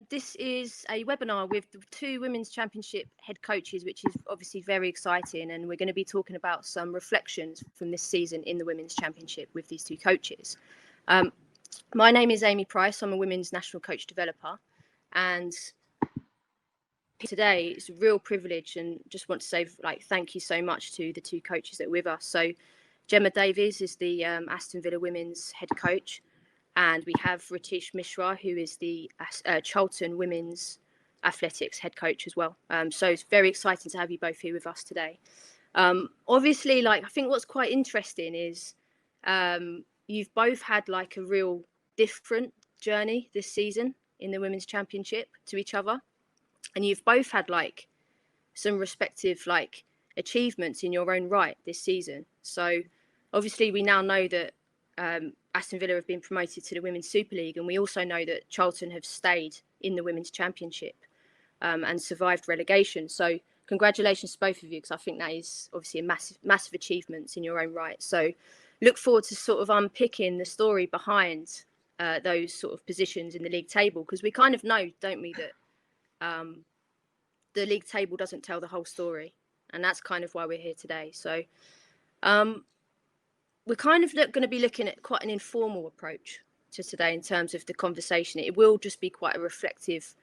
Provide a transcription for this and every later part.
this is a webinar with the two Women's Championship head coaches, which is obviously very exciting. And we're going to be talking about some reflections from this season in the Women's Championship with these two coaches. My name is Amy Price. I'm a Women's National Coach Developer. And today it's a real privilege, and just want to say thank you so much to the two coaches that are with us. So Gemma Davies is the Aston Villa Women's head coach. And we have Riteesh Mishra, who is the Charlton Women's Athletics head coach as well. So it's very exciting to have you both here with us today. Obviously, I think what's quite interesting is you've both had a real different journey this season in the Women's Championship to each other. And you've both had some respective achievements in your own right this season. So obviously we now know that Aston Villa have been promoted to the Women's Super League, and we also know that Charlton have stayed in the Women's Championship and survived relegation. So congratulations to both of you, because I think that is obviously a massive achievement in your own right. So look forward to sort of unpicking the story behind those sort of positions in the league table, because we kind of know, don't we, that the league table doesn't tell the whole story, and that's kind of why we're here today. So we're kind of going to be looking at quite an informal approach to today in terms of the conversation. It will just be quite a reflective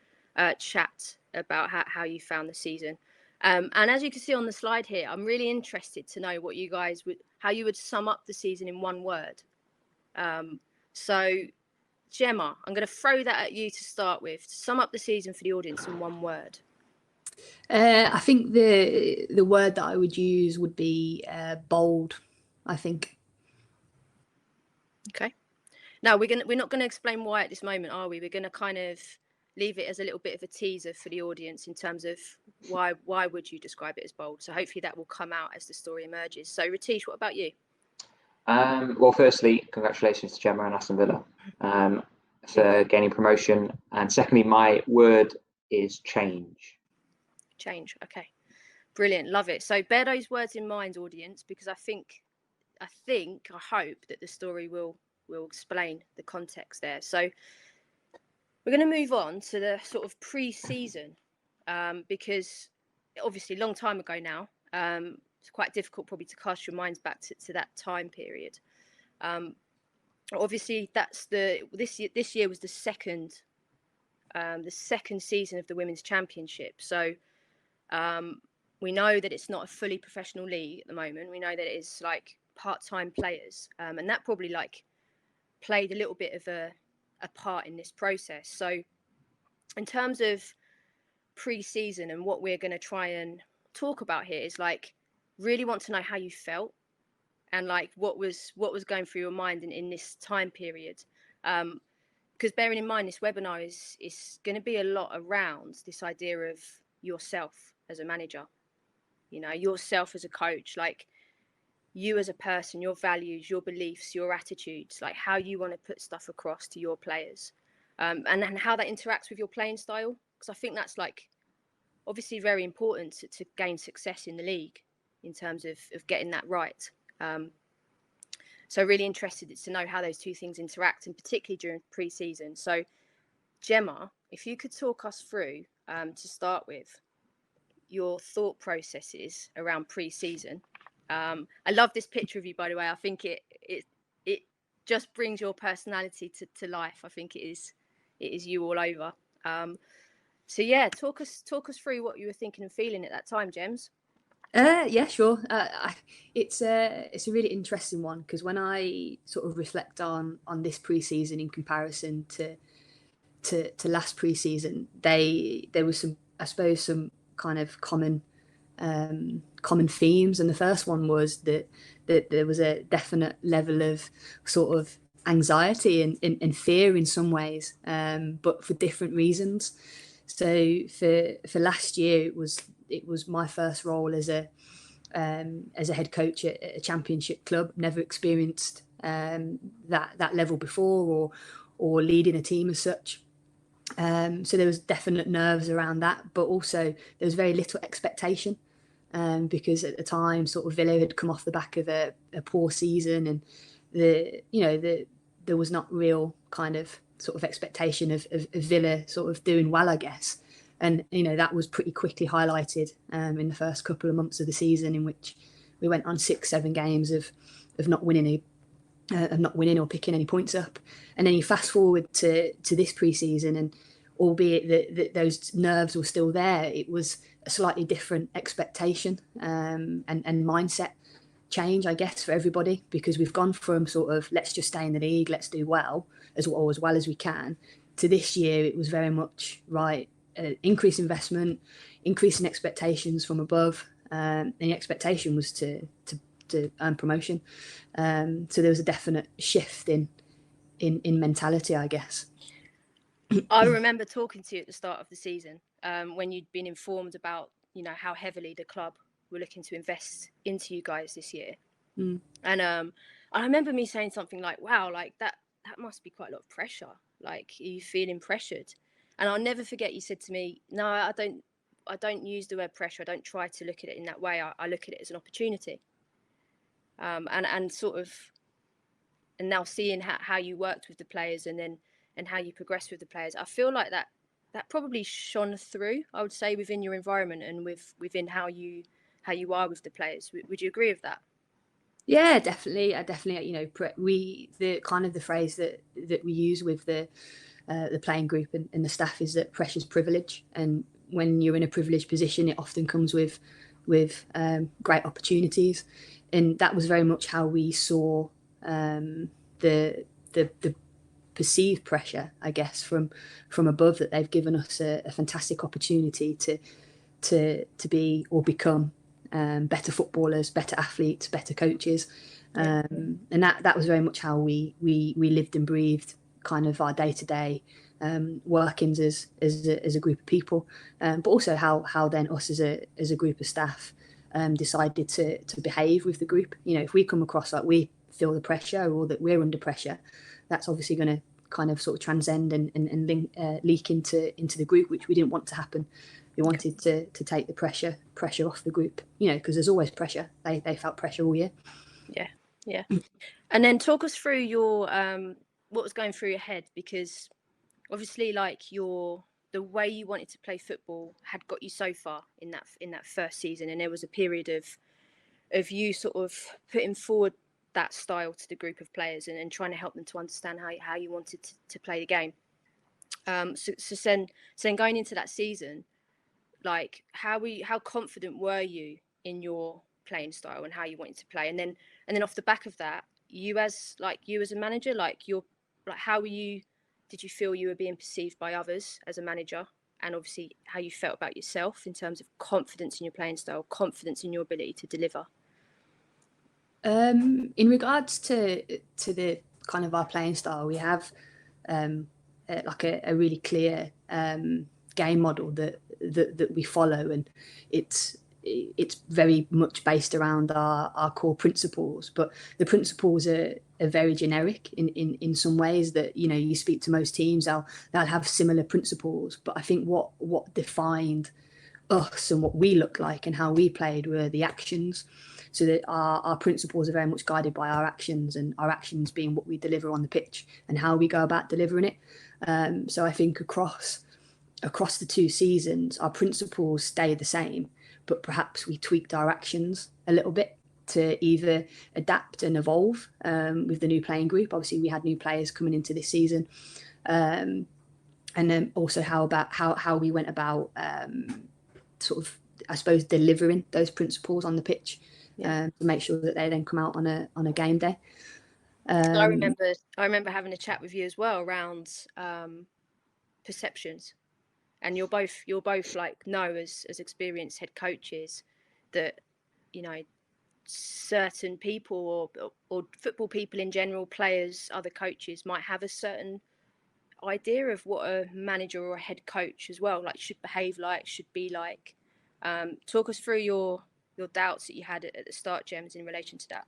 chat about how you found the season. And as you can see on the slide here, I'm really interested to know what you guys how you would sum up the season in one word. So Gemma, I'm going to throw that at you to start with. Sum up the season for the audience in one word. I think the word that I would use would be bold, I think. Okay. Now we're not going to explain why at this moment, are we? We're going to kind of leave it as a little bit of a teaser for the audience in terms of why would you describe it as bold. So hopefully that will come out as the story emerges. So Riteesh, what about you? Well, firstly, congratulations to Gemma and Aston Villa for gaining promotion. And secondly, my word is change. Change. Okay. Brilliant. Love it. So bear those words in mind, audience, because I hope that the story will explain the context there. So we're going to move on to the sort of pre-season, because obviously a long time ago now, it's quite difficult probably to cast your minds back to that time period. Obviously this year was the second season of the Women's Championship. So we know that it's not a fully professional league at the moment. We know that it is part-time players, and that probably played a little bit of a part in this process. So in terms of pre-season and what we're going to try and talk about here is really want to know how you felt and what was going through your mind in this time period, because bearing in mind this webinar is going to be a lot around this idea of yourself as a manager, yourself as a coach, you as a person, your values, your beliefs, your attitudes, how you want to put stuff across to your players, and how that interacts with your playing style. Because I think that's obviously very important to gain success in the league in terms of getting that right. So really interested to know how those two things interact, and particularly during pre-season. So Gemma, if you could talk us through, to start with, your thought processes around pre-season. I love this picture of you, by the way. I think it just brings your personality to life. I think it is you all over. So yeah, talk us through what you were thinking and feeling at that time, Gems. Yeah, sure. It's a really interesting one, because when I sort of reflect on this pre-season in comparison to last pre-season, there was some kind of common themes, and the first one was that there was a definite level of sort of anxiety and fear in some ways, but for different reasons. So for last year, it was my first role as a head coach at a championship club. Never experienced that level before, or leading a team as such. So there was definite nerves around that, but also there was very little expectation, because at the time, sort of Villa had come off the back of a poor season, and there was not real kind of sort of expectation of Villa sort of doing well, I guess. And, you know, that was pretty quickly highlighted in the first couple of months of the season, in which we went on 6-7 games of not winning or picking any points up. And then you fast forward to this pre-season, and albeit that those nerves were still there, it was a slightly different expectation and mindset change, I guess, for everybody, because we've gone from sort of let's just stay in the league, let's do well as well as we can, to this year it was very much right, increase investment, increase in expectations from above, and the expectation was to earn promotion. So there was a definite shift in mentality, I guess. I remember talking to you at the start of the season when you'd been informed about, you know, how heavily the club were looking to invest into you guys this year. And I remember me saying something like, wow, like that must be quite a lot of pressure. Like, are you feeling pressured? And I'll never forget you said to me, no, I don't use the word pressure. I don't try to look at it in that way. I look at it as an opportunity. And sort of, and now seeing how you worked with the players and how you progressed with the players, I feel like that probably shone through, I would say, within your environment and within how you are with the players. Would you agree with that? Yeah, definitely. I definitely, you know, the phrase that we use with the playing group and the staff is that pressure's privilege, and when you're in a privileged position, it often comes with great opportunities, and that was very much how we saw the perceived pressure, I guess, from above, that they've given us a fantastic opportunity to be or become better footballers, better athletes, better coaches, and that was very much how we lived and breathed kind of our day-to-day workings as a group of people, but also how then us as a group of staff decided to behave with the group. You know, if we come across like we feel the pressure or that we're under pressure, that's obviously going to kind of sort of transcend and leak into the group, which we didn't want to happen. We wanted to take the pressure off the group, you know, because there's always pressure. They felt pressure all year. Yeah. And then talk us through your what was going through your head, because obviously, like, the way you wanted to play football had got you so far in that first season, and there was a period of you sort of putting forward that style to the group of players and trying to help them to understand how you wanted to play the game. So then going into that season, like, how confident were you in your playing style and how you wanted to play, and then off the back of that, you as a manager, how were you? Did you feel you were being perceived by others as a manager, and obviously how you felt about yourself in terms of confidence in your playing style, confidence in your ability to deliver? In regards to the kind of our playing style, we have like a really clear game model that we follow, and it's very much based around our core principles, but the principles are very generic in some ways, that, you know, you speak to most teams, they'll have similar principles, but I think what defined us and what we look like and how we played were the actions. So that our principles are very much guided by our actions, and our actions being what we deliver on the pitch and how we go about delivering it. So I think across the 2 seasons, our principles stay the same, but perhaps we tweaked our actions a little bit to either adapt and evolve with the new playing group. Obviously, we had new players coming into this season, and then also how we went about sort of, I suppose, delivering those principles on the pitch. To make sure that they then come out on a game day. I remember having a chat with you as well around perceptions, and you're both like know as experienced head coaches that, you know, certain people or football people in general, players, other coaches, might have a certain idea of what a manager or a head coach as well, like, should behave like, should be like. Talk us through your doubts that you had at the start, Gems, in relation to that.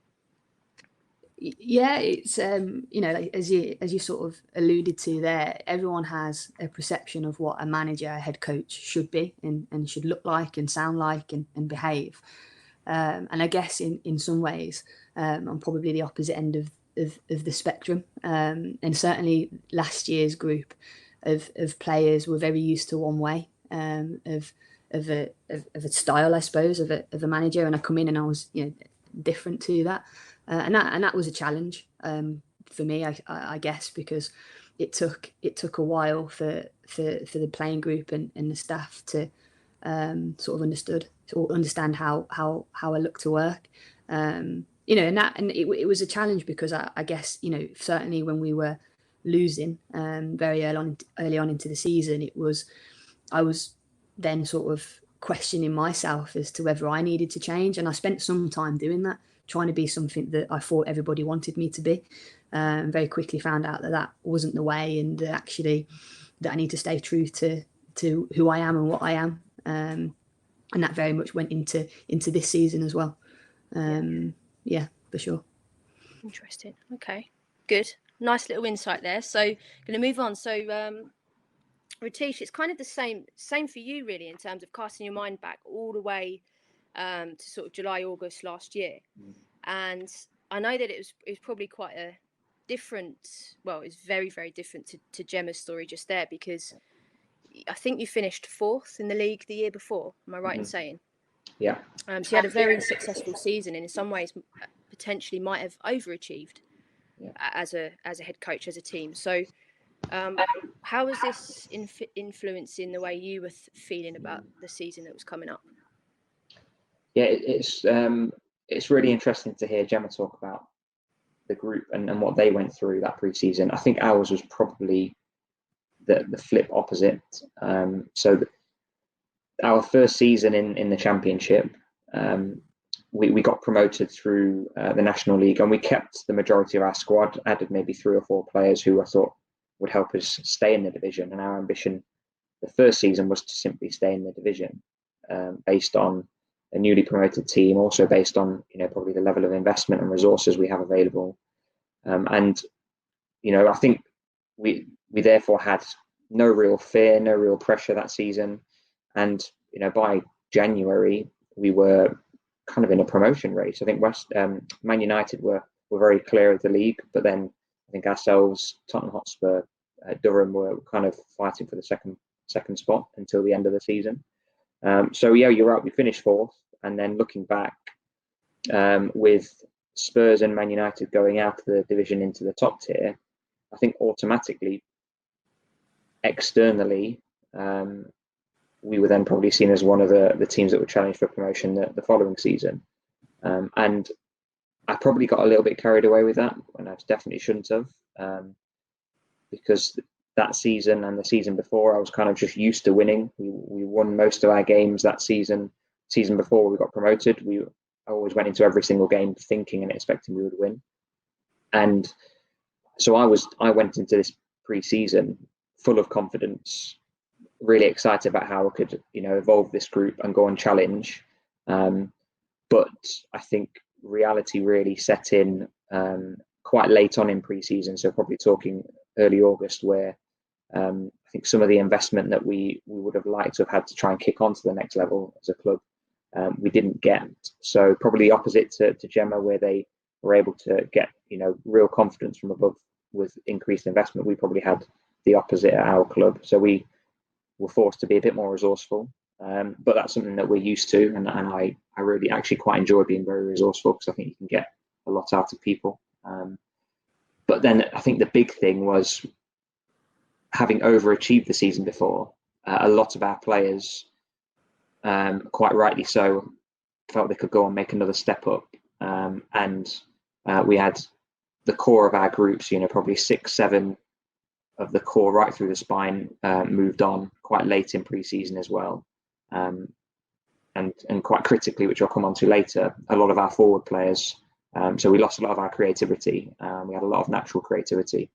Yeah, it's you know, like, as you sort of alluded to there, everyone has a perception of what a manager, a head coach should be and should look like and sound like and behave. And I guess in some ways, I'm probably the opposite end of the spectrum, and certainly last year's group of players were very used to one way of a style, I suppose, of a manager, and I come in and I was different to that, and that was a challenge for me, I guess, because it took a while for the playing group and the staff to sort of understand how I look to work, and it was a challenge because I guess certainly when we were losing very early on into the season, I was then sort of questioning myself as to whether I needed to change, and I spent some time doing that, trying to be something that I thought everybody wanted me to be. Very quickly found out that wasn't the way, and actually that I need to stay true to who I am and what I am, and that very much went into this season as well. Yeah, for sure. Interesting. Okay, good. Nice little insight there. So going to move on. So Riteesh, it's kind of the same for you really, in terms of casting your mind back all the way to sort of July, August last year. And I know that it was probably quite a different, well, it's very, very different to Gemma's story just there, because I think you finished 4th in the league the year before. Am I right in saying? Yeah. So you had a very successful season, and in some ways potentially might have overachieved as a head coach, as a team. So how was this influencing the way you were feeling about the season that was coming up? Yeah, it's really interesting to hear Gemma talk about the group and what they went through that pre-season. I think ours was probably the flip opposite. So our first season in the Championship, we got promoted through the National League, and we kept the majority of our squad, added maybe 3 or 4 players who I thought would help us stay in the division. And our ambition the first season was to simply stay in the division, based on a newly promoted team, also based on probably the level of investment and resources we have available, and I think we therefore had no real fear, no real pressure that season, and by January we were kind of in a promotion race. I think Man United were very clear of the league, but then I think ourselves, Tottenham Hotspur, Durham were kind of fighting for the second spot until the end of the season. So yeah, you're right. We finished 4th, and then looking back, with Spurs and Man United going out of the division into the top tier, I think automatically, externally, we were then probably seen as one of the teams that would challenge for promotion the following season. And I probably got a little bit carried away with that, when I definitely shouldn't have, because that season and the season before, I was kind of just used to winning. We won most of our games that season. Season before we got promoted, I always went into every single game thinking and expecting we would win. And so I went into this pre-season full of confidence, really excited about how I could, evolve this group and go and challenge. But I think reality really set in quite late on in pre-season. So probably talking early August, where I think some of the investment that we would have liked to have had to try and kick on to the next level as a club, we didn't get. So probably opposite to Gemma, where they were able to get real confidence from above with increased investment, we probably had the opposite at our club. So we were forced to be a bit more resourceful, but that's something that we're used to, and I really actually quite enjoy being very resourceful, because I think you can get a lot out of people. But then I think the big thing was, having overachieved the season before, a lot of our players, quite rightly so, felt they could go and make another step up, and we had the core of our groups, probably 6-7 of the core right through the spine, moved on quite late in pre-season as well, and quite critically, which I'll come on to later, a lot of our forward players, so we lost a lot of our creativity. We had a lot of natural creativity,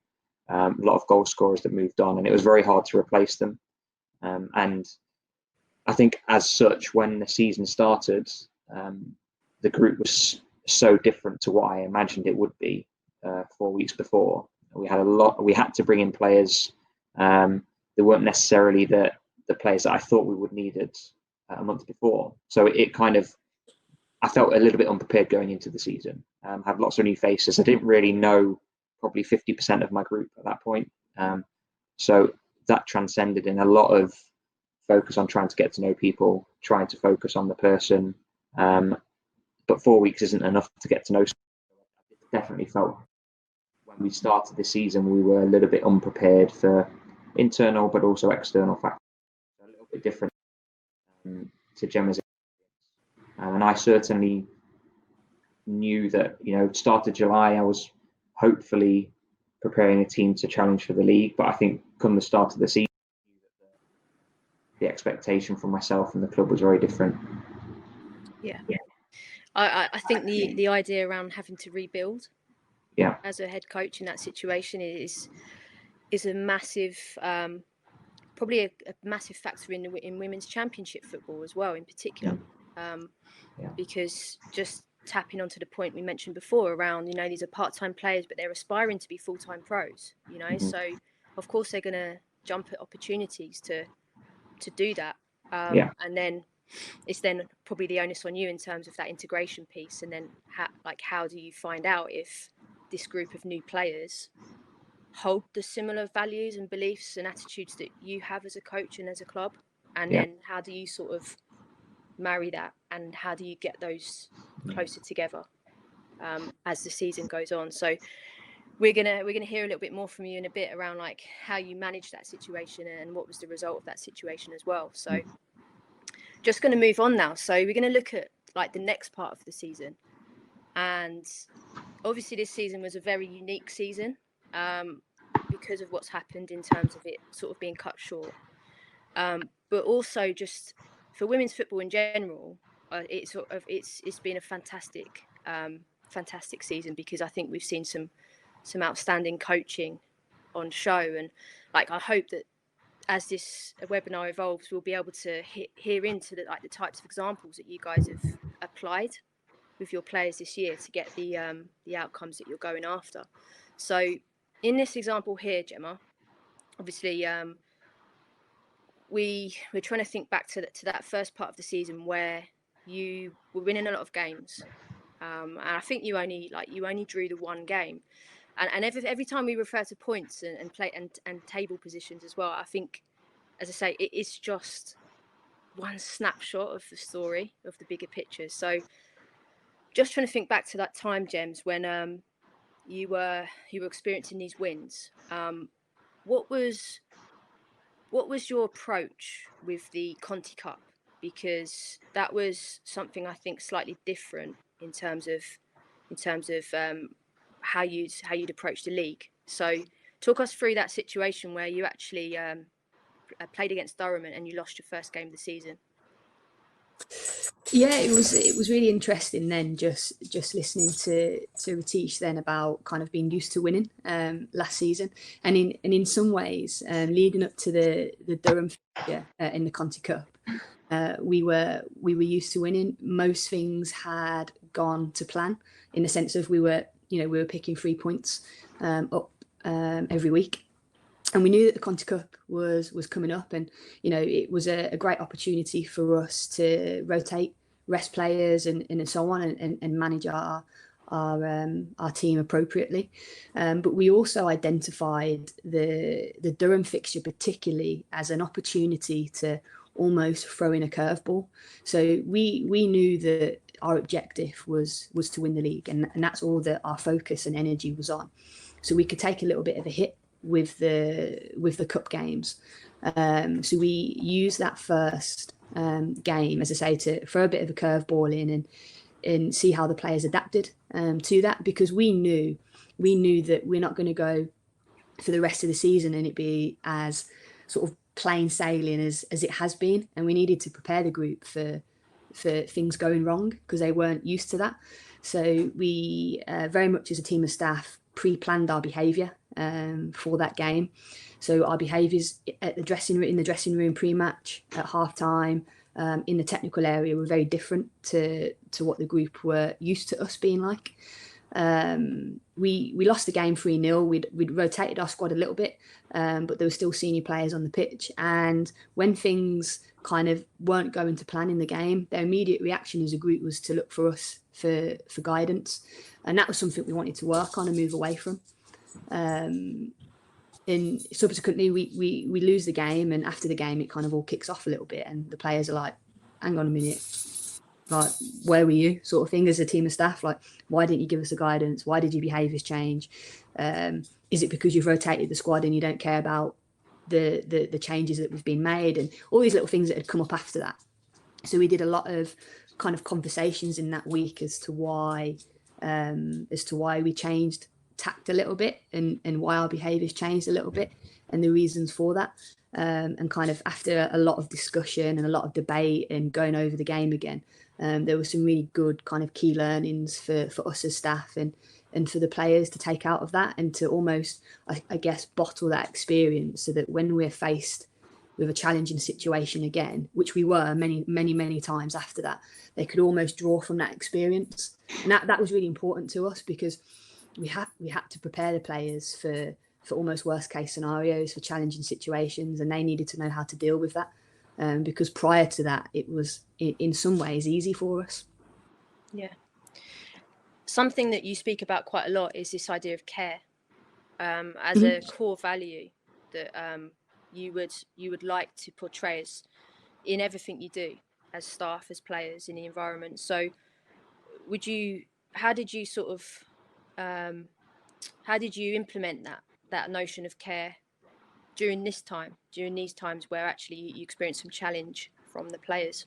a lot of goal scorers that moved on, and it was very hard to replace them. And I think as such, when the season started, the group was so different to what I imagined it would be 4 weeks before. We had to bring in players that weren't necessarily the players that I thought we would needed a month before. So it kind of I felt a little bit unprepared going into the season. Had lots of new faces. I didn't really know probably 50% of my group at that point. So that transcended in a lot of focus on trying to get to know people, trying to focus on the person. But 4 weeks isn't enough to get to know someone. I definitely felt when we started the season, we were a little bit unprepared for internal but also external factors. A little bit different to Gemma's experience. And I certainly knew that, start of July, I was hopefully preparing a team to challenge for the league. But I think come the start of the season, the expectation from myself and the club was very different. Yeah. I think the idea around having to rebuild as a head coach in that situation is a massive, probably a massive factor in women's championship football as well, in particular. Because just tapping onto the point we mentioned before around, these are part-time players, but they're aspiring to be full-time pros, so of course they're going to jump at opportunities to do that. And then it's then probably the onus on you in terms of that integration piece. And then how do you find out if this group of new players hold the similar values and beliefs and attitudes that you have as a coach and as a club? And then how do you sort of marry that, and how do you get those closer together as the season goes on? So we're gonna hear a little bit more from you in a bit around like how you managed that situation and what was the result of that situation as well. So just going to move on now. So we're going to look at like the next part of the season, and obviously this season was a very unique season because of what's happened in terms of it sort of being cut short, but also just for women's football in general, it's been a fantastic season, because I think we've seen some outstanding coaching on show, and like I hope that as this webinar evolves, we'll be able to hear into the types of examples that you guys have applied with your players this year to get the outcomes that you're going after. So in this example here, Gemma, obviously we're trying to think back to that first part of the season where you were winning a lot of games, and I think you only drew the one game. And every time we refer to points and play and table positions as well, I think, as I say, it is just one snapshot of the story, of the bigger picture. So just trying to think back to that time, Gems, when you were experiencing these wins. What was your approach with the Conti Cup? Because that was something I think slightly different in terms of how you'd approach the league. So talk us through that situation where you actually played against Durham and you lost your first game of the season. Yeah, it was really interesting then, just listening to Riteesh then about kind of being used to winning last season, and in some ways leading up to the Durham fixture in the Conti Cup, we were used to winning. Most things had gone to plan in the sense of we were picking 3 points up every week. And we knew that the Conti Cup was coming up, and it was a great opportunity for us to rotate, rest players, and so on, and manage our team appropriately. But we also identified the Durham fixture particularly as an opportunity to almost throw in a curveball. So we knew that our objective was to win the league, and that's all that our focus and energy was on. So we could take a little bit of a hit with the cup games. So we used that first game, as I say, to throw a bit of a curveball in and see how the players adapted to that, because we knew that we're not going to go for the rest of the season and it be as sort of plain sailing as it has been, and we needed to prepare the group for things going wrong because they weren't used to that. So we very much as a team of staff pre-planned our behaviour for that game. So our behaviours in the dressing room pre-match, at half-time, in the technical area were very different to what the group were used to us being like. We lost the game 3-0. We'd rotated our squad a little bit, but there were still senior players on the pitch. And when things kind of weren't going to plan in the game, their immediate reaction as a group was to look for us for guidance. And that was something we wanted to work on and move away from. And subsequently, we lose the game. And after the game, it kind of all kicks off a little bit. And the players are like, hang on a minute. Like, where were you, sort of thing, as a team of staff? Like, why didn't you give us the guidance? Why did your behaviours change? Is it because you've rotated the squad and you don't care about the changes that have been made, and all these little things that had come up after that? So we did a lot of kind of conversations in that week as to why we changed tact a little bit, and why our behaviours changed a little bit, and the reasons for that. And kind of after a lot of discussion and a lot of debate and going over the game again, there were some really good kind of key learnings for us as staff and for the players to take out of that, and to almost, I guess, bottle that experience so that when we're faced with a challenging situation again, which we were many times after that, they could almost draw from that experience. And that was really important to us, because we had to prepare the players for almost worst case scenarios, for challenging situations, and they needed to know how to deal with that. Because prior to that, it was in some ways easy for us. Yeah. Something that you speak about quite a lot is this idea of care, as a core value that you would like to portray as in everything you do, as staff, as players, in the environment. So how did you implement that notion of care during these times where actually you experience some challenge from the players?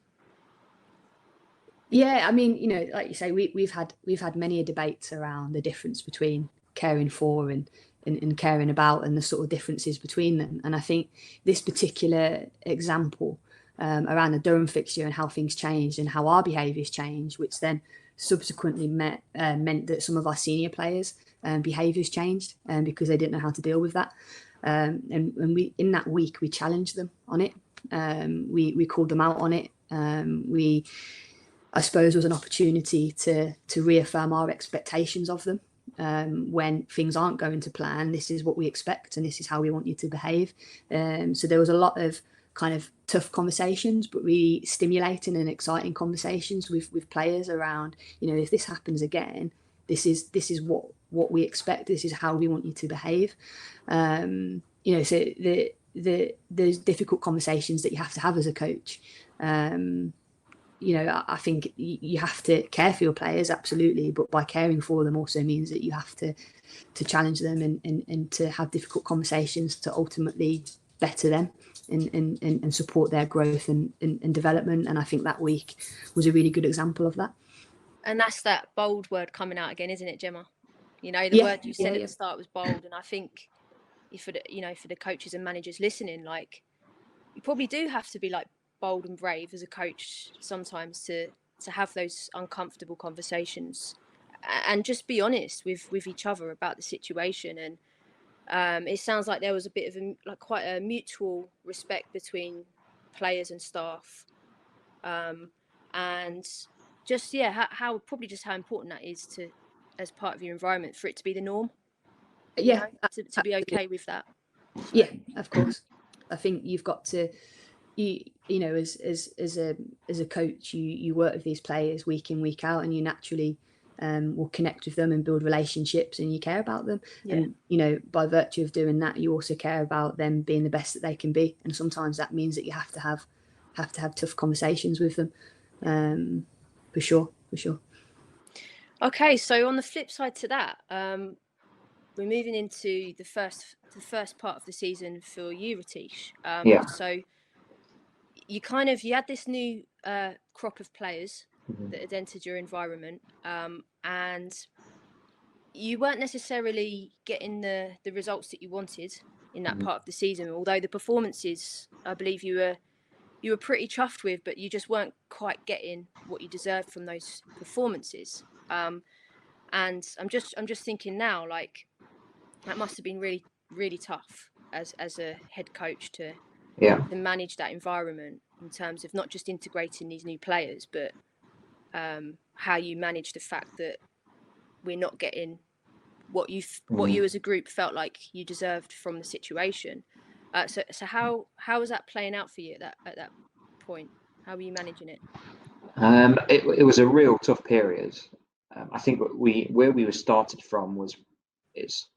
Yeah, I mean, like you say, we've had many debates around the difference between caring for and caring about, and the sort of differences between them. And I think this particular example around the Durham fixture and how things changed and how our behaviours changed, which then subsequently meant that some of our senior players' behaviours changed, because they didn't know how to deal with that. And we, in that week, we challenged them on it. We called them out on it. I suppose, was an opportunity to reaffirm our expectations of them. When things aren't going to plan, this is what we expect, and this is how we want you to behave. So there was a lot of kind of tough conversations, but really stimulating and exciting conversations with players around, if this happens again, this is what we expect. This is how we want you to behave. So there's difficult conversations that you have to have as a coach. I think you have to care for your players, absolutely, but by caring for them also means that you have to challenge them and to have difficult conversations to ultimately better them and support their growth and development. And I think that week was a really good example of that. And that's that bold word coming out again, isn't it, Gemma? The word you said at the start was bold, and I think for the coaches and managers listening, like, you probably do have to be like bold and brave as a coach sometimes to have those uncomfortable conversations and just be honest with each other about the situation. And it sounds like there was a bit of quite a mutual respect between players and staff, and just how important that is to, as part of your environment, for it to be the norm. To be okay with that. Yeah, of course. I think you've got to, as a coach, you work with these players week in, week out, and you naturally will connect with them and build relationships, and you care about them. Yeah. And by virtue of doing that, you also care about them being the best that they can be. And sometimes that means that you have to have tough conversations with them. For sure. Okay, so on the flip side to that, we're moving into the first part of the season for you, Riteesh. So you had this new crop of players that had entered your environment, and you weren't necessarily getting the results that you wanted in that part of the season, although the performances, I believe you were pretty chuffed with, but you just weren't quite getting what you deserved from those performances. And I'm just thinking now, like, that must have been really, really tough as a head coach to manage that environment, in terms of not just integrating these new players, but how you manage the fact that we're not getting what you as a group felt like you deserved from the situation. So how was that playing out for you at that point? How were you managing it? It was a real tough period. I think where we were started from is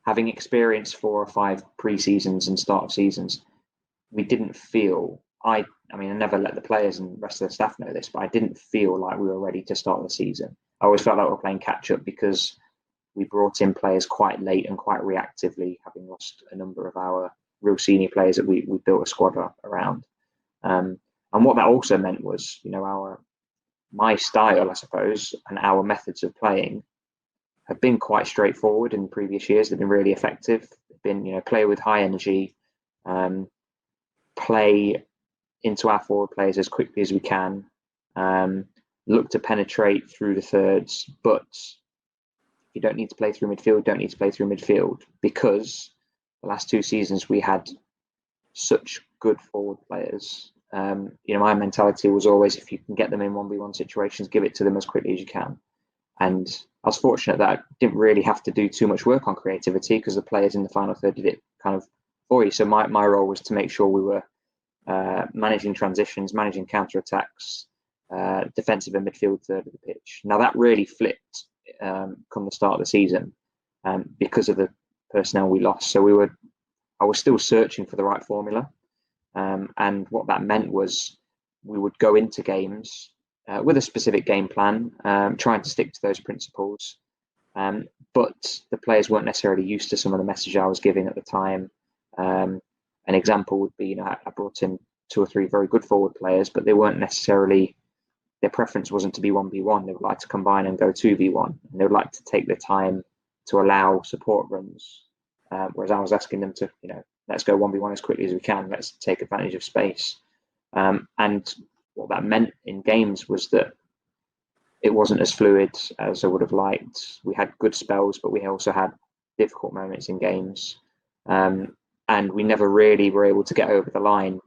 having experienced 4 or 5 pre-seasons and start of seasons. We didn't feel I never let the players and rest of the staff know this, but I didn't feel like we were ready to start the season. I always felt like we were playing catch up because we brought in players quite late and quite reactively, having lost a number of our real senior players that we built a squad around. And what that also meant was, my style, I suppose, and our methods of playing have been quite straightforward in previous years. They've been really effective. They've been, play with high energy, play into our forward players as quickly as we can, look to penetrate through the thirds, but you don't need to play through midfield, because the last 2 seasons we had such good forward players. My mentality was always, if you can get them in 1v1 situations, give it to them as quickly as you can. And I was fortunate that I didn't really have to do too much work on creativity, because the players in the final third did it kind of for you. So my role was to make sure we were managing transitions, managing counter-attacks, defensive and midfield third of the pitch. Now that really flipped come the start of the season because of the personnel we lost. So I was still searching for the right formula. And what that meant was we would go into games with a specific game plan, trying to stick to those principles. But the players weren't necessarily used to some of the message I was giving at the time. An example would be, I brought in 2 or 3 very good forward players, but they weren't necessarily, their preference wasn't to be 1v1. They would like to combine and go 2v1. And they would like to take the time to allow support runs. Whereas I was asking them to, let's go 1v1 as quickly as we can. Let's take advantage of space. And what that meant in games was that it wasn't as fluid as I would have liked. We had good spells, but we also had difficult moments in games. And we never really were able to get over the line.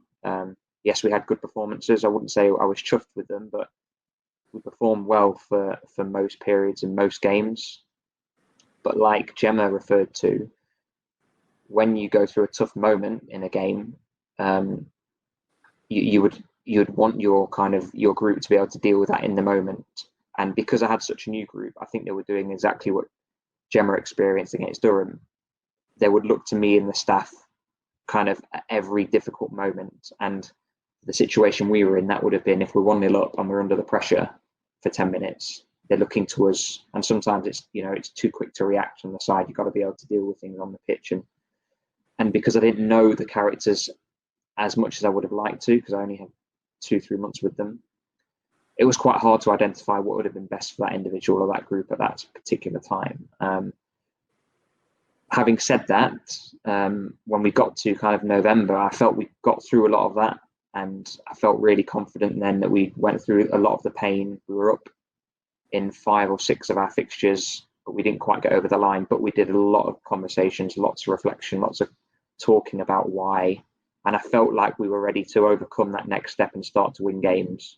Yes, we had good performances. I wouldn't say I was chuffed with them, but we performed well for most periods in most games. But like Gemma referred to, when you go through a tough moment in a game, you would want your group to be able to deal with that in the moment. And because I had such a new group, I think they were doing exactly what Gemma experienced against Durham. They would look to me and the staff kind of at every difficult moment. And the situation we were in, that would have been if we're 1-0 up and we're under the pressure for 10 minutes, they're looking to us. And sometimes it's too quick to react on the side. You've got to be able to deal with things on the pitch. And because I didn't know the characters as much as I would have liked to, because I only had 2-3 months with them, it was quite hard to identify what would have been best for that individual or that group at that particular time. Having said that, when we got to kind of November, I felt we got through a lot of that, and I felt really confident then that we went through a lot of the pain. We were up in 5 or 6 of our fixtures, but we didn't quite get over the line. But we did a lot of conversations, lots of reflection, lots of talking about why. And I felt like we were ready to overcome that next step and start to win games.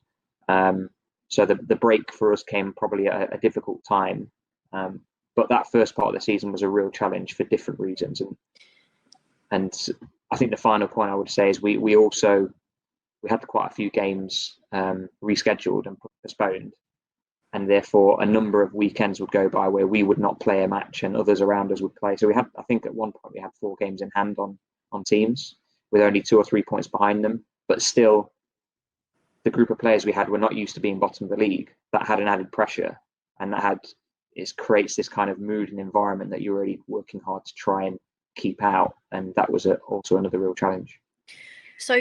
So the break for us came probably at a difficult time. But that first part of the season was a real challenge for different reasons. And I think the final point I would say is we had quite a few games rescheduled and postponed. And therefore, a number of weekends would go by where we would not play a match and others around us would play. So I think at one point we had 4 games in hand on teams with only 2 or 3 points behind them. But still, the group of players we had were not used to being bottom of the league. That had an added pressure, and it creates this kind of mood and environment that you're really working hard to try and keep out. And that was also another real challenge. So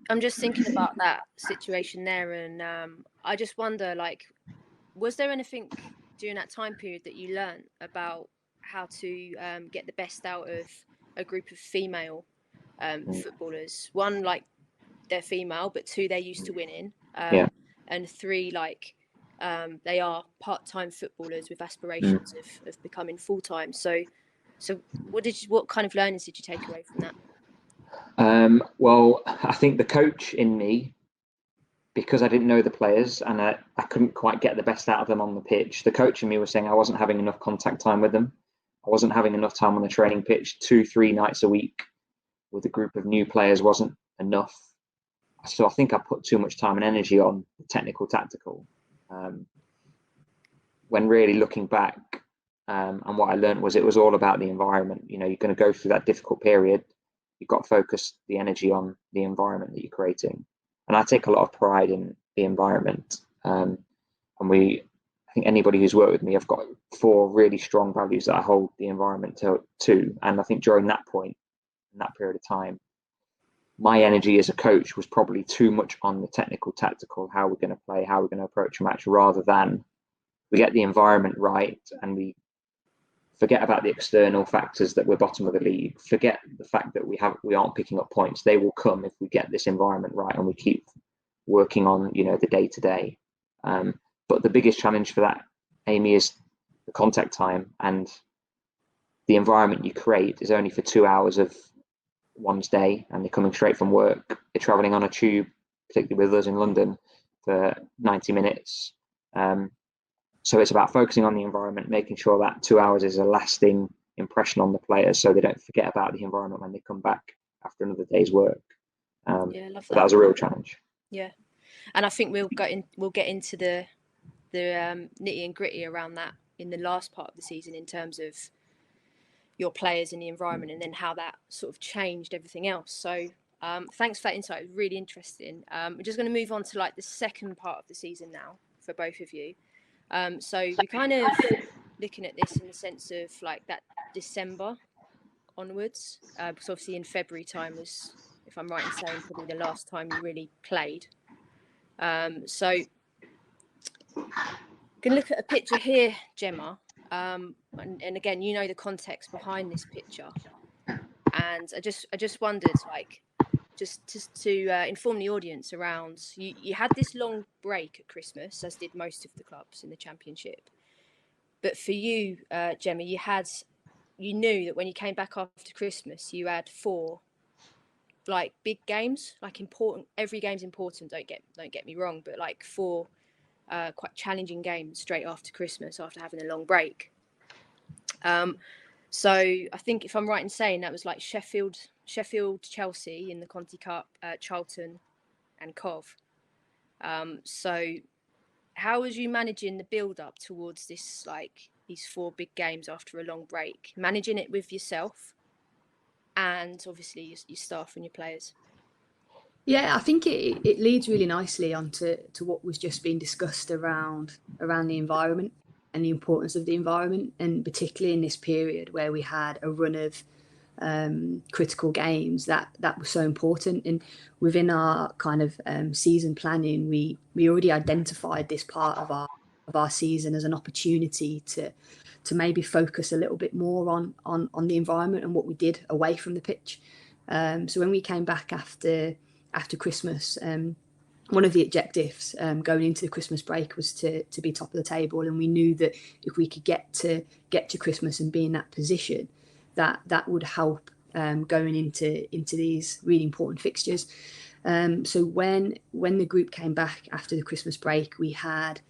I'm just thinking about that situation there, and I just wonder, was there anything during that time period that you learned about how to get the best out of a group of female footballers? 1, they're female, but 2, they're used to winning, and 3, they are part-time footballers with aspirations of becoming full-time. So what kind of learnings did you take away from that? Well, I think the coach in me because I didn't know the players and I couldn't quite get the best out of them on the pitch, the coach in me was saying I wasn't having enough contact time with them. I wasn't having enough time on the training pitch. 2-3 nights a week with a group of new players wasn't enough. So I think I put too much time and energy on the technical, tactical. When really looking back, and what I learned was it was all about the environment. You know, you're going to go through that difficult period. You've got to focus the energy on the environment that you're creating. And I take a lot of pride in the environment. And I think anybody who's worked with me, I've got 4 really strong values that I hold the environment to. And I think during that point, in that period of time, my energy as a coach was probably too much on the technical, tactical, how we're going to play, how we're going to approach a match, rather than we get the environment right and we forget about the external factors that we're bottom of the league, forget the fact that we aren't picking up points. They will come if we get this environment right and we keep working on, you know, the day to day. But the biggest challenge for that, Amy, is the contact time, and the environment you create is only for 2 hours of one's day, and they're coming straight from work. They're traveling on a tube, particularly with us in London, for 90 minutes. So it's about focusing on the environment, making sure that 2 hours is a lasting impression on the players, so they don't forget about the environment when they come back after another day's work. Yeah, I love that. That was a real challenge. Yeah, and I think we'll get into the nitty and gritty around that in the last part of the season, in terms of your players and the environment, and then how that sort of changed everything else. So thanks for that insight. It was really interesting. We're just going to move on to like the second part of the season now for both of you. So we're kind of looking at this in the sense of like that December onwards, because obviously in February time was, if I'm right in saying, probably the last time you really played. So you can look at a picture here, Gemma, and again, you know the context behind this picture, and I just wondered, like, just to inform the audience around, you had this long break at Christmas, as did most of the clubs in the Championship, but for you, Gemma, you knew that when you came back after Christmas, you had 4 like big games, like important. Every game's important. Don't get me wrong, but like 4 quite challenging games straight after Christmas, after having a long break. So I think, if I'm right in saying, that was like Sheffield, Chelsea in the Conti Cup, Charlton, and Cov. So how was you managing the build up towards this, like these 4 big games after a long break, managing it with yourself and obviously your staff and your players? Yeah, I think it leads really nicely onto what was just being discussed around the environment and the importance of the environment, and particularly in this period where we had a run of critical games that was so important. And within our kind of season planning, we already identified this part of our season as an opportunity to maybe focus a little bit more on the environment and what we did away from the pitch. So when we came back after Christmas, one of the objectives going into the Christmas break was to be top of the table, and we knew that if we could get to Christmas and be in that position, that would help going into these really important fixtures. So when the group came back after the Christmas break, we had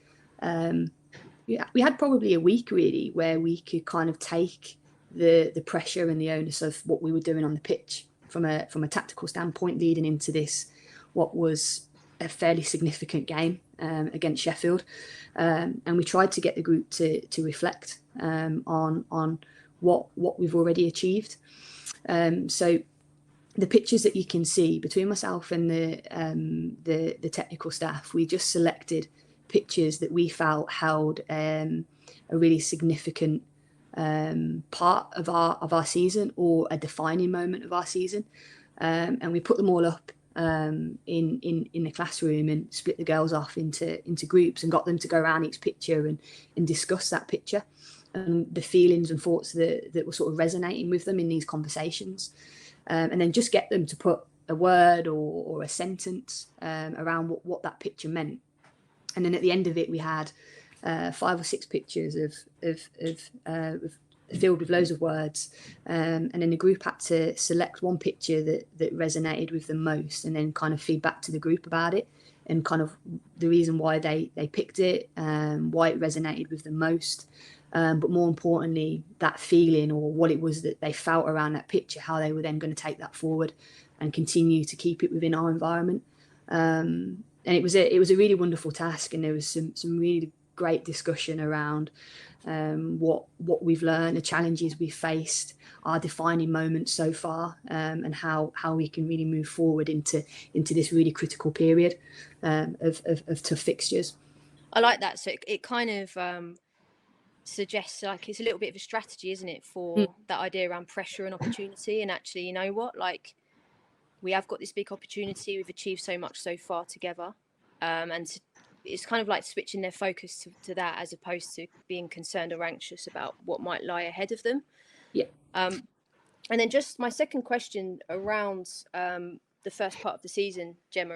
probably a week really where we could kind of take the pressure and the onus of what we were doing on the pitch from a tactical standpoint, leading into this, what was a fairly significant game against Sheffield, and we tried to get the group to reflect on what we've already achieved. So the pictures that you can see between myself and the technical staff, we just selected pictures that we felt held a really significant part of our season, or a defining moment of our season, and we put them all up in the classroom and split the girls off into groups and got them to go around each picture and discuss that picture and the feelings and thoughts that were sort of resonating with them in these conversations, and then just get them to put a word or a sentence around what that picture meant. And then at the end of it, we had 5 or 6 pictures of filled with loads of words, and then the group had to select one picture that resonated with them most, and then kind of feed back to the group about it, and kind of the reason why they picked it, why it resonated with them most. But more importantly, that feeling or what it was that they felt around that picture, how they were then going to take that forward and continue to keep it within our environment. And it was a really wonderful task, and there was some really great discussion around what we've learned, the challenges we've faced, our defining moments so far, and how we can really move forward into this really critical period of tough fixtures. I like that. So it kind of suggests like it's a little bit of a strategy, isn't it, for that idea around pressure and opportunity. And actually, you know what, like, we have got this big opportunity. We've achieved so much so far together, and it's kind of like switching their focus to that, as opposed to being concerned or anxious about what might lie ahead of them. Yeah. And then just my second question around the first part of the season, Gemma,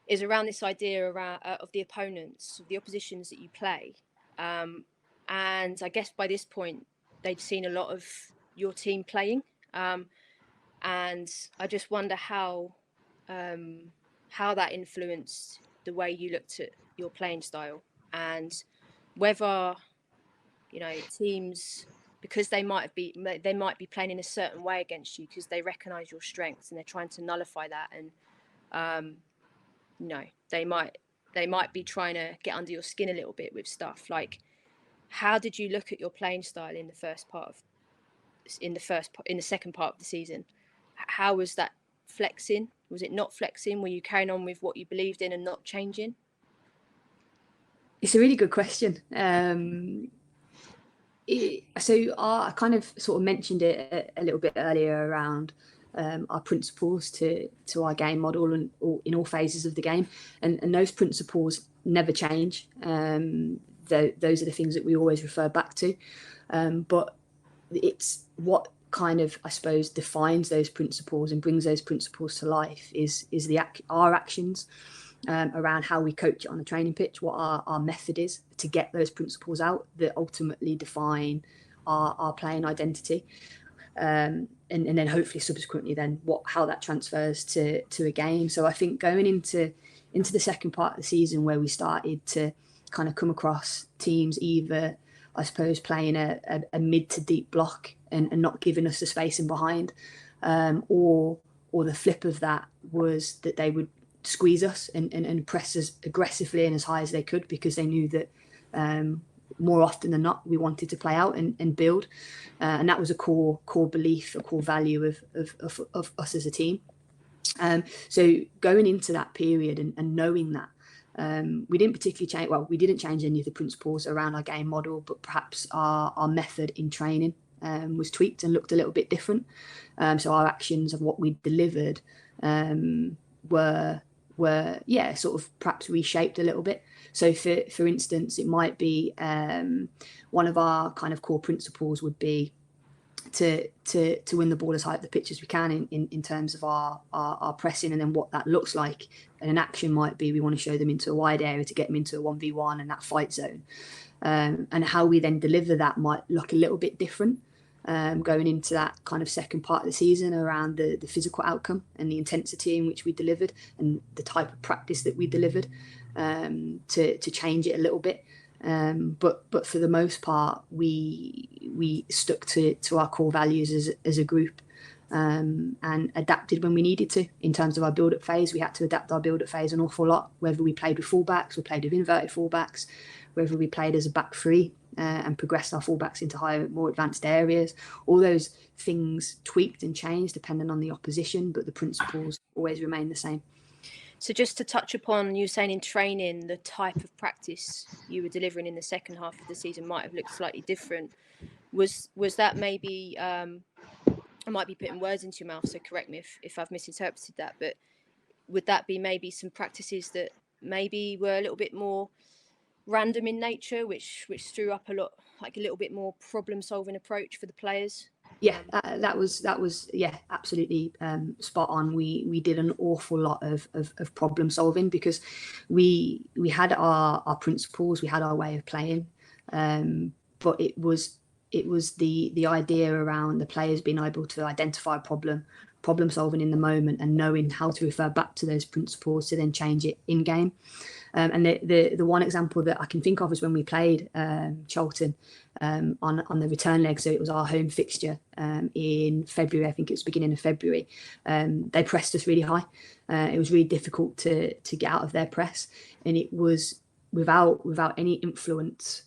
is around this idea around of the opponents, of the oppositions that you play. And I guess by this point, they'd seen a lot of your team playing. And I just wonder how that influenced the way you looked at your playing style, and whether, you know, teams, because they might be playing in a certain way against you because they recognise your strengths and they're trying to nullify that, and you know, they might be trying to get under your skin a little bit with stuff like, how did you look at your playing style in the second part of the season? How was that flexing? Was it not flexing? Were you carrying on with what you believed in and not changing? It's a really good question. So I kind of sort of mentioned it a little bit earlier around our principles to our game model and in all phases of the game, and those principles never change. Those are the things that we always refer back to, but it's what kind of, I suppose, defines those principles and brings those principles to life is our actions around how we coach it on the training pitch, what our method is to get those principles out that ultimately define our playing identity, and then hopefully subsequently then how that transfers to a game. So I think going into the second part of the season, where we started to kind of come across teams either, I suppose, playing a mid to deep block and not giving us the space in behind, or the flip of that was that they would squeeze us and press us aggressively and as high as they could, because they knew that more often than not we wanted to play out and build, and that was a core belief, a core value of us as a team. So going into that period and knowing that, we didn't particularly change. Well, we didn't change any of the principles around our game model, but perhaps our method in training was tweaked and looked a little bit different. So our actions of what we delivered were sort of perhaps reshaped a little bit. So for instance, it might be one of our kind of core principles would be to win the ball as high up the pitch as we can in terms of our pressing, and then what that looks like. And an action might be we want to show them into a wide area to get them into a 1v1 and that fight zone. And how we then deliver that might look a little bit different going into that kind of second part of the season around the physical outcome and the intensity in which we delivered and the type of practice that we delivered, to change it a little bit. But for the most part, we stuck to our core values as a group, and adapted when we needed to. In terms of our build-up phase, we had to adapt our build-up phase an awful lot, whether we played with fullbacks or played with inverted fullbacks, whether we played as a back three and progressed our fullbacks into higher, more advanced areas. All those things tweaked and changed depending on the opposition, but the principles always remain the same. So just to touch upon, you were saying in training, the type of practice you were delivering in the second half of the season might have looked slightly different. Was that maybe, I might be putting words into your mouth, so correct me if I've misinterpreted that, but would that be maybe some practices that maybe were a little bit more random in nature, which threw up a little bit more problem-solving approach for the players? Yeah, that was absolutely spot on. We did an awful lot of problem solving because we had our principles, we had our way of playing, but it was the idea around the players being able to identify a problem, problem solving in the moment and knowing how to refer back to those principles to then change it in game. And the one example that I can think of is when we played Charlton on the return leg. So it was our home fixture in February. I think it was beginning of February. They pressed us really high. It was really difficult to get out of their press, and it was without any influence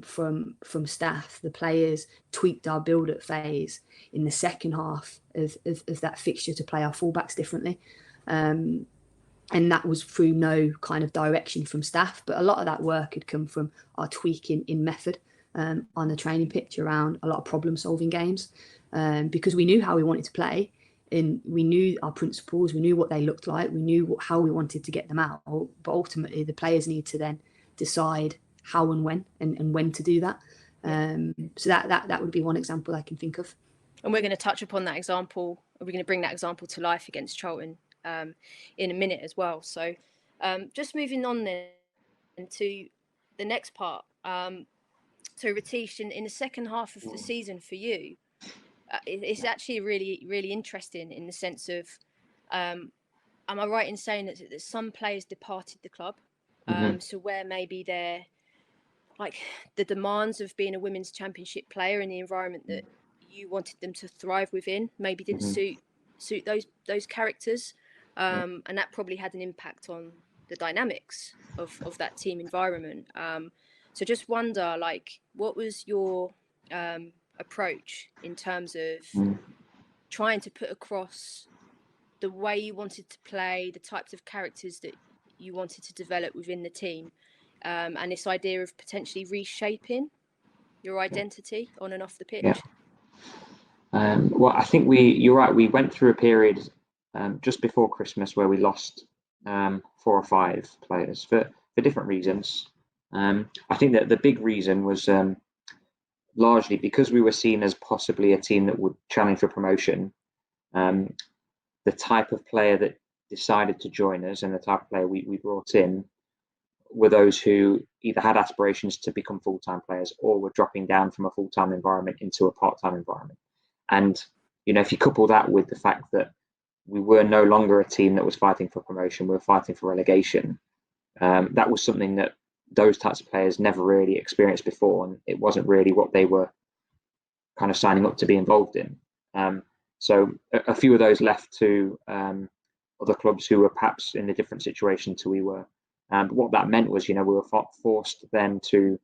from staff. The players tweaked our build-up phase in the second half of that fixture to play our fullbacks differently. And that was through no kind of direction from staff. But a lot of that work had come from our tweaking in method on the training pitch around a lot of problem-solving games, because we knew how we wanted to play, and we knew our principles, we knew what they looked like, we knew how we wanted to get them out. But ultimately, the players need to then decide how and when to do that. So that would be one example I can think of. And we're going to touch upon that example. We're going to bring that example to life against Charlton in a minute as well. So just moving on then to the next part. So Riteesh, in the second half of the season for you, it's actually really, really interesting in the sense of, am I right in saying that some players departed the club? So where maybe they're like the demands of being a women's championship player in the environment that you wanted them to thrive within maybe didn't suit those characters, and that probably had an impact on the dynamics of that team environment. So just wonder, like, what was your approach in terms of trying to put across the way you wanted to play, the types of characters that you wanted to develop within the team, and this idea of potentially reshaping your identity on and off the pitch? Well, I think you're right. We went through a period just before Christmas where we lost 4 or 5 players for different reasons. I think that the big reason was largely because we were seen as possibly a team that would challenge for promotion. The type of player that decided to join us and the type of player we brought in were those who either had aspirations to become full-time players or were dropping down from a full-time environment into a part-time environment. And, if you couple that with the fact that we were no longer a team that was fighting for promotion, we were fighting for relegation, that was something that those types of players never really experienced before, and it wasn't really what they were kind of signing up to be involved in. So a few of those left to other clubs who were perhaps in a different situation to we were. But what that meant was, we were forced then to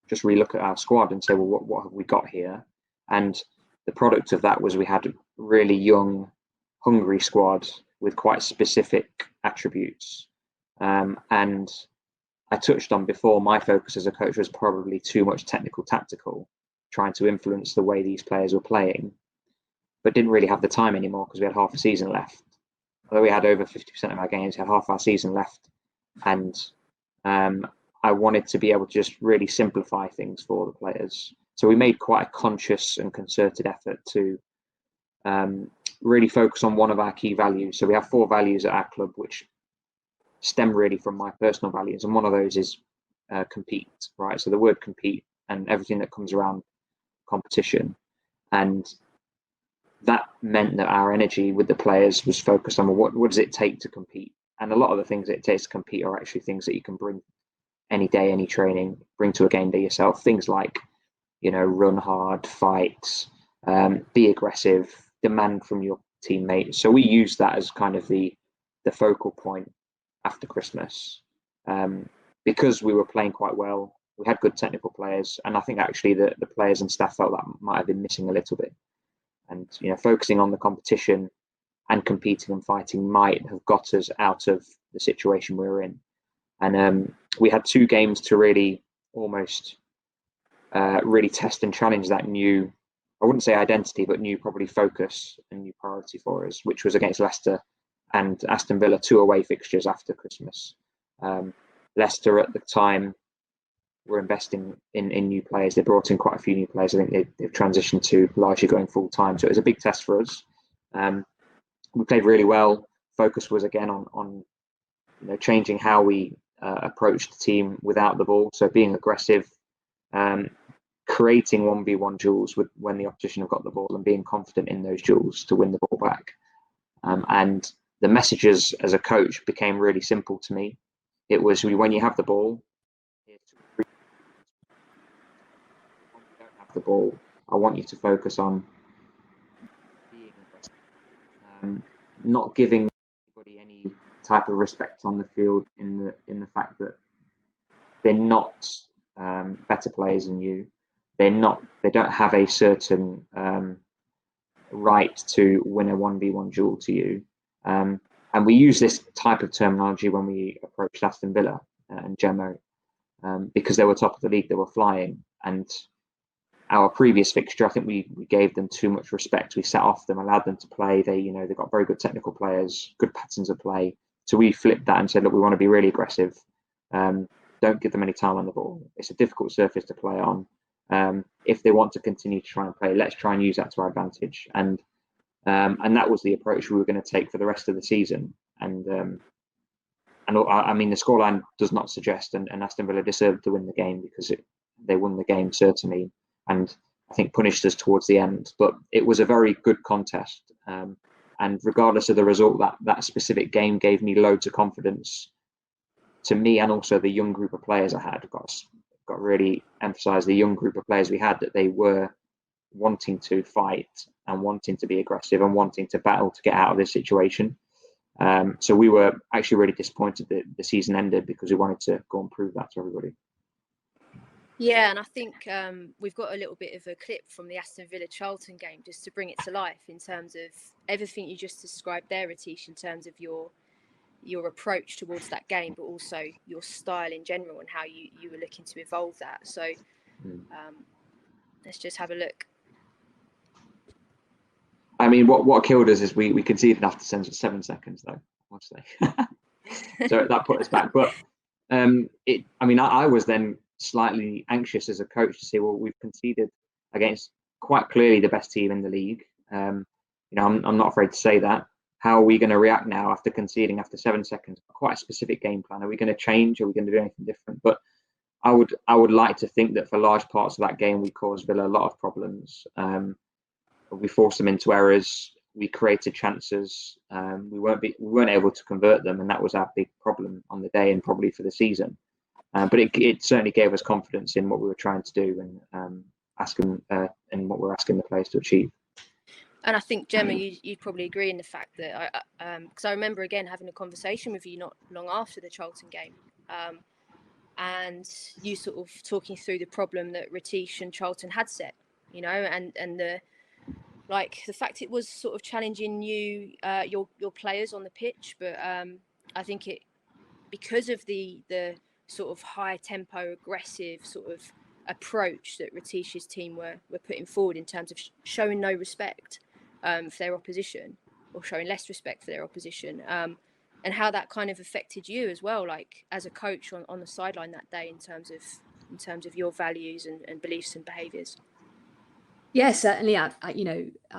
just relook at our squad and say, well, what have we got here? And the product of that was we had a really young, hungry squad with quite specific attributes. And I touched on before, my focus as a coach was probably too much technical, tactical, trying to influence the way these players were playing, but didn't really have the time anymore because we had half a season left. Although we had over 50% of our games, we had half our season left. And I wanted to be able to just really simplify things for the players. So we made quite a conscious and concerted effort to really focus on one of our key values. So we have 4 values at our club, which stem really from my personal values. And one of those is compete, right? So the word compete and everything that comes around competition. And that meant that our energy with the players was focused on what does it take to compete? And a lot of the things that it takes to compete are actually things that you can bring any day, any training, bring to a game day yourself. Things like, run hard, fight, be aggressive, demand from your teammates. So we used that as kind of the focal point after Christmas, because we were playing quite well. We had good technical players, and I think actually the players and staff felt that might have been missing a little bit. And focusing on the competition and competing and fighting might have got us out of the situation we were in. And we had 2 games to really almost really test and challenge that new, I wouldn't say identity, but new probably focus and new priority for us, which was against Leicester and Aston Villa, 2 away fixtures after Christmas. Leicester at the time were investing in new players. They brought in quite a few new players. I think they've transitioned to largely going full time. So it was a big test for us. We played really well. Focus was again on changing how we approached the team without the ball. So being aggressive, creating 1v1 duels when the opposition have got the ball and being confident in those duels to win the ball back. And the messages as a coach became really simple to me. It was, when you have the ball, when you don't have the ball, I want you to focus on being aggressive, not giving anybody any type of respect on the field in the fact that they're not better players than you. They don't have a certain right to win a 1v1 duel to you. And we use this type of terminology when we approached Aston Villa and Gemma, because they were top of the league, they were flying. And our previous fixture, I think we gave them too much respect. We sat off them, allowed them to play. They've got very good technical players, good patterns of play. So we flipped that and said, look, we want to be really aggressive. Don't give them any time on the ball. It's a difficult surface to play on. If they want to continue to try and play, let's try and use that to our advantage. And that was the approach we were going to take for the rest of the season. And I mean, the scoreline does not suggest, and Aston Villa deserved to win the game because they won the game, certainly, and I think punished us towards the end. But it was a very good contest. And regardless of the result, that specific game gave me loads of confidence to me, and also the young group of players I had. Got really emphasised the young group of players we had, that they were wanting to fight and wanting to be aggressive and wanting to battle to get out of this situation. So we were actually really disappointed that the season ended, because we wanted to go and prove that to everybody. Yeah, and I think we've got a little bit of a clip from the Aston Villa Charlton game just to bring it to life in terms of everything you just described there, Riteesh, in terms of your approach towards that game, but also your style in general and how you were looking to evolve that. So let's just have a look. I mean, what killed us is we conceded after 7 seconds, though, honestly. So that put us back. But I was then slightly anxious as a coach to say, well, we've conceded against quite clearly the best team in the league. I'm not afraid to say that. How are we going to react now after conceding after 7 seconds? Quite a specific game plan. Are we going to change? Are we going to do anything different? But I would like to think that for large parts of that game, we caused Villa a lot of problems. We forced them into errors. We created chances. We weren't able to convert them, and that was our big problem on the day and probably for the season. But it certainly gave us confidence in what we were trying to do and and what we're asking the players to achieve. And I think, Gemma, you'd probably agree in the fact that because I remember again having a conversation with you not long after the Charlton game, and you sort of talking through the problem that Riteesh and Charlton had set, and the fact it was sort of challenging your players on the pitch, but I think because of the sort of high tempo, aggressive sort of approach that Riteesh's team were putting forward in terms of showing no respect for their opposition, or showing less respect for their opposition, and how that kind of affected you as well, like as a coach on the sideline that day in terms of your values and beliefs and behaviours. Yeah, certainly. I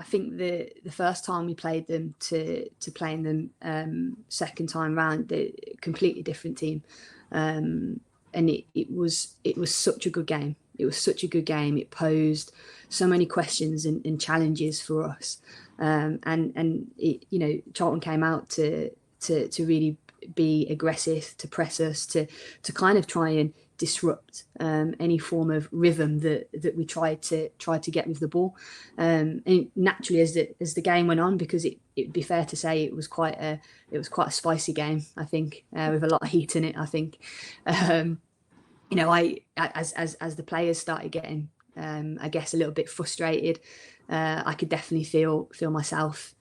think the first time we played them to playing them second time round, the completely different team, and it was such a good game. It was such a good game. It posed so many questions and challenges for us, and Charlton came out to really be aggressive, to press us, to kind of try and disrupt any form of rhythm that we tried to get with the ball, and naturally as the game went on, because it'd be fair to say it was quite a spicy game, I think, with a lot of heat in it. I think as the players started getting I guess a little bit frustrated, I could definitely feel myself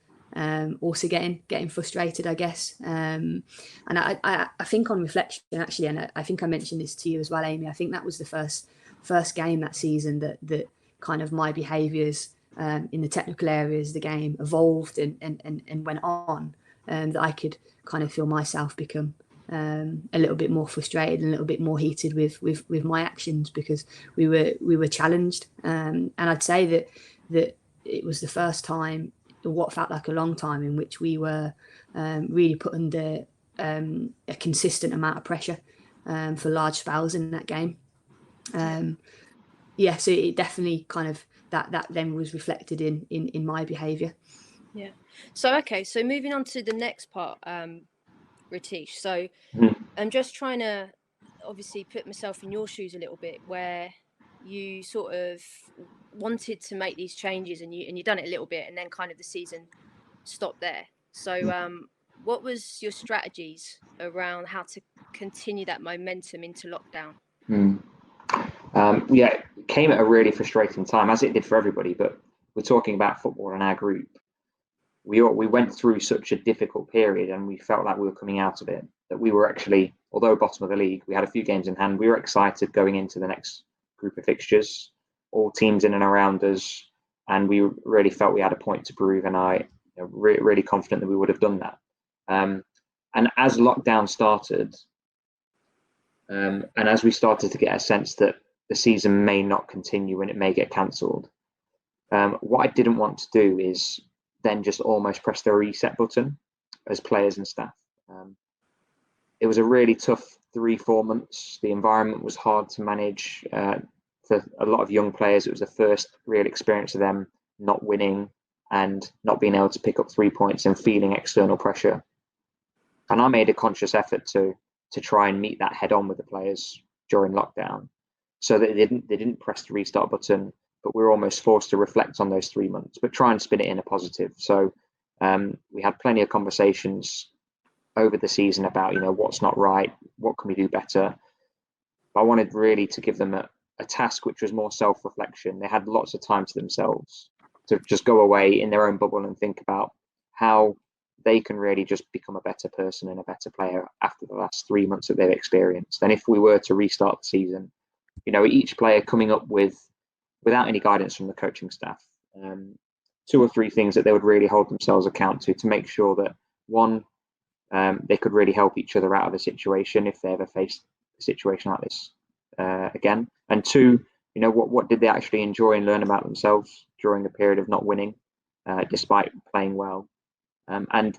also getting frustrated, I guess. And I think on reflection, actually, and I think I mentioned this to you as well, Amy, I think that was the first game that season that kind of my behaviours in the technical areas of the game evolved and went on, that I could kind of feel myself become a little bit more frustrated and a little bit more heated with my actions, because we were challenged, and I'd say that it was the first time, what felt like a long time, in which we were really put under a consistent amount of pressure for large spells in that game. yeah, so it definitely kind of that then was reflected in my behaviour. Yeah. So okay, so moving on to the next part, Riteesh. So I'm just trying to obviously put myself in your shoes a little bit, where you sort of wanted to make these changes and you done it a little bit, and then kind of the season stopped there. So what was your strategies around how to continue that momentum into lockdown? Yeah, it came at a really frustrating time, as it did for everybody. But we're talking about football in our group. We went through such a difficult period, and we felt like we were coming out of it. That we were actually, although bottom of the league, we had a few games in hand. We were excited going into the next group of fixtures, all teams in and around us, and we really felt we had a point to prove. And really confident that we would have done that. And as lockdown started, and as we started to get a sense that the season may not continue and it may get cancelled, what I didn't want to do is then just almost press the reset button as players and staff. It was a really tough 3-4 months. The environment was hard to manage. For a lot of young players, it was the first real experience of them not winning and not being able to pick up 3 points and feeling external pressure. And I made a conscious effort to try and meet that head on with the players during lockdown, so that they didn't press the restart button, but we were almost forced to reflect on those 3 months, but try and spin it in a positive. So we had plenty of conversations over the season about, what's not right, what can we do better. But I wanted really to give them a task which was more self-reflection. They had lots of time to themselves to just go away in their own bubble and think about how they can really just become a better person and a better player after the last 3 months that they've experienced. And if we were to restart the season, each player coming up without any guidance from the coaching staff, 2 or 3 things that they would really hold themselves account to make sure that, one, they could really help each other out of a situation if they ever faced a situation like this again. And 2, what did they actually enjoy and learn about themselves during the period of not winning, despite playing well. And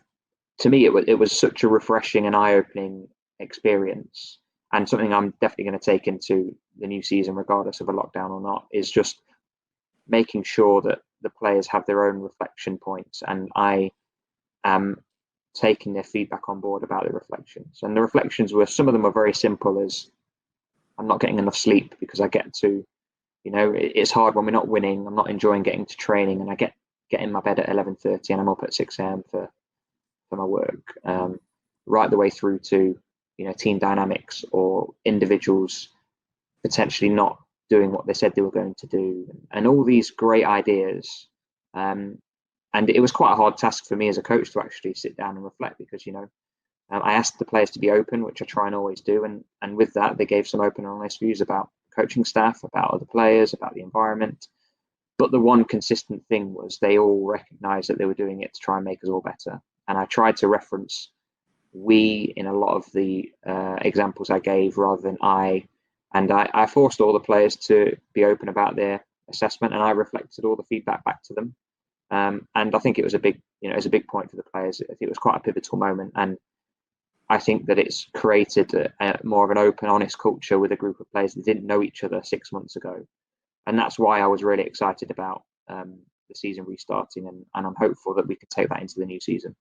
to me, it was such a refreshing and eye-opening experience, and something I'm definitely going to take into the new season, regardless of a lockdown or not, is just making sure that the players have their own reflection points, and I am taking their feedback on board about the reflections. And the reflections some of them were very simple, as I'm not getting enough sleep because I get to, it's hard when we're not winning. I'm not enjoying getting to training, and I get in my bed at 11:30 and I'm up at 6 a.m. for my work, right the way through to, team dynamics or individuals potentially not doing what they said they were going to do, and all these great ideas. And it was quite a hard task for me as a coach to actually sit down and reflect, because, I asked the players to be open, which I try and always do. And with that, they gave some open and honest views about coaching staff, about other players, about the environment. But the one consistent thing was they all recognized that they were doing it to try and make us all better. And I tried to reference we in a lot of the examples I gave rather than I. And I forced all the players to be open about their assessment, and I reflected all the feedback back to them. And I think it was a big point for the players. I think it was quite a pivotal moment. And I think that it's created more of an open, honest culture with a group of players that didn't know each other 6 months ago. And that's why I was really excited about the season restarting, and I'm hopeful that we can take that into the new season.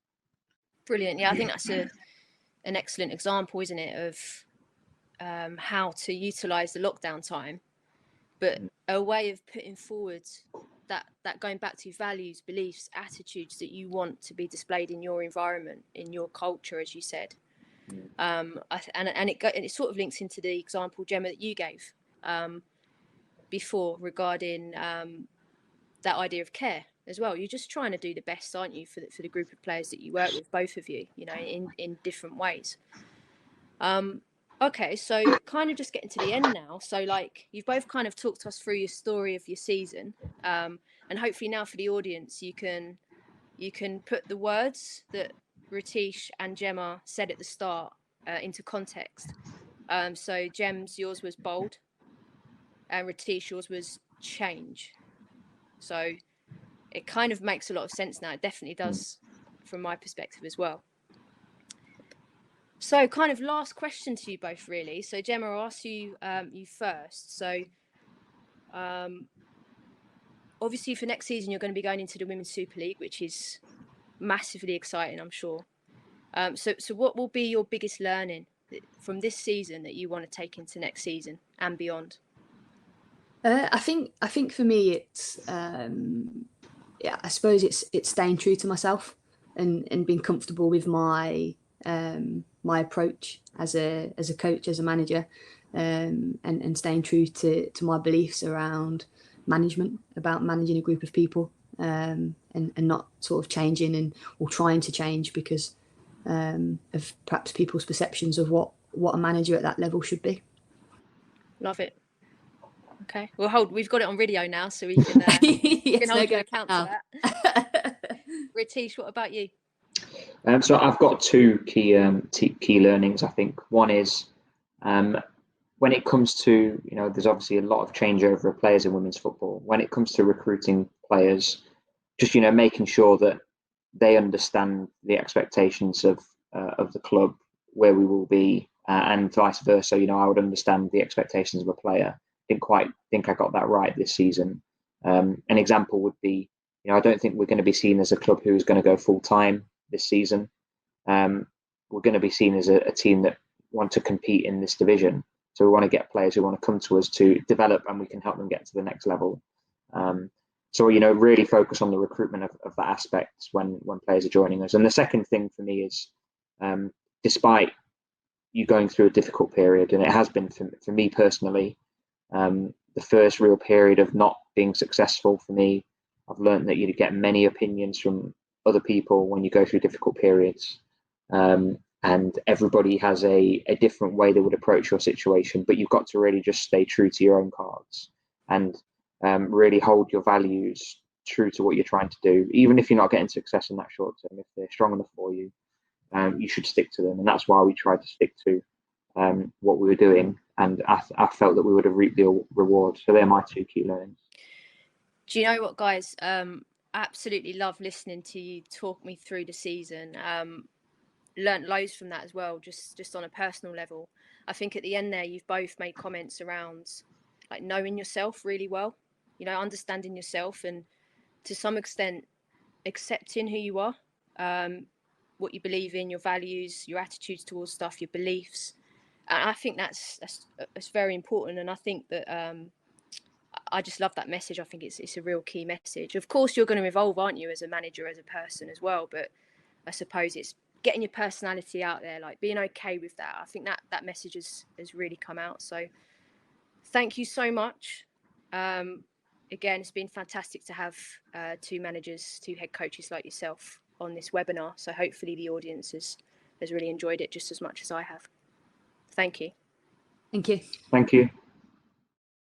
Brilliant. Yeah, I think that's an excellent example, isn't it, of how to utilise the lockdown time, but a way of putting forward that going back to values, beliefs, attitudes that you want to be displayed in your environment, in your culture, as you said. And it sort of links into the example, Gemma, that you gave before regarding that idea of care as well. You're just trying to do the best, aren't you, for the group of players that you work with, both of you, in different ways. Okay, so kind of just getting to the end now. So like you've both kind of talked us through your story of your season, and hopefully now for the audience you can put the words that Riteesh and Gemma said at the start into context. So Gems, yours was bold, and Riteesh, yours was change. So it kind of makes a lot of sense now. It definitely does from my perspective as well. So kind of last question to you both, really. So Gemma, I'll ask you you first. So Obviously, for next season, you're going to be going into the Women's Super League, which is massively exciting, I'm sure. So what will be your biggest learning from this season that you want to take into next season and beyond? I think for me, it's I suppose it's staying true to myself and being comfortable with my approach as a coach, as a manager, and staying true to my beliefs around management, about managing a group of people, and not sort of changing or trying to change because of perhaps people's perceptions of what a manager at that level should be. Love it. Okay, well, we've got it on video now, so we can, yes, can hold you account to that. Riteesh, what about you? So I've got two key learnings. I think one is when it comes to, there's obviously a lot of changeover of players in women's football. When it comes to recruiting players, just making sure that they understand the expectations of the club, where we will be, and vice versa. I would understand the expectations of a player. Didn't quite think I got that right this season. An example would be, I don't think we're going to be seen as a club who is going to go full time this season. We're going to be seen as a team that want to compete in this division. So we want to get players who want to come to us to develop, and we can help them get to the next level. So really focus on the recruitment of that aspect when players are joining us. And the second thing for me is, despite you going through a difficult period, and it has been for me personally, the first real period of not being successful for me, I've learned that you get many opinions from other people when you go through difficult periods, and everybody has a different way they would approach your situation, but you've got to really just stay true to your own cards and really hold your values true to what you're trying to do. Even if you're not getting success in that short term, if they're strong enough for you, you should stick to them. And that's why we tried to stick to what we were doing, and I felt that we would have reaped the reward. So they're my two key learnings. Do you know what, guys? Absolutely love listening to you talk me through the season. Learned loads from that as well, just on a personal level. I think at the end there, you've both made comments around like knowing yourself really well, understanding yourself, and to some extent accepting who you are, what you believe in, your values, your attitudes towards stuff, your beliefs. And I think that's very important. And I think that I just love that message. I think it's a real key message. Of course, you're going to evolve, aren't you, as a manager, as a person as well. But I suppose it's getting your personality out there, like being okay with that. I think that message has really come out. So thank you so much. Again, it's been fantastic to have two managers, two head coaches like yourself on this webinar. So hopefully the audience has really enjoyed it just as much as I have. Thank you. Thank you. Thank you.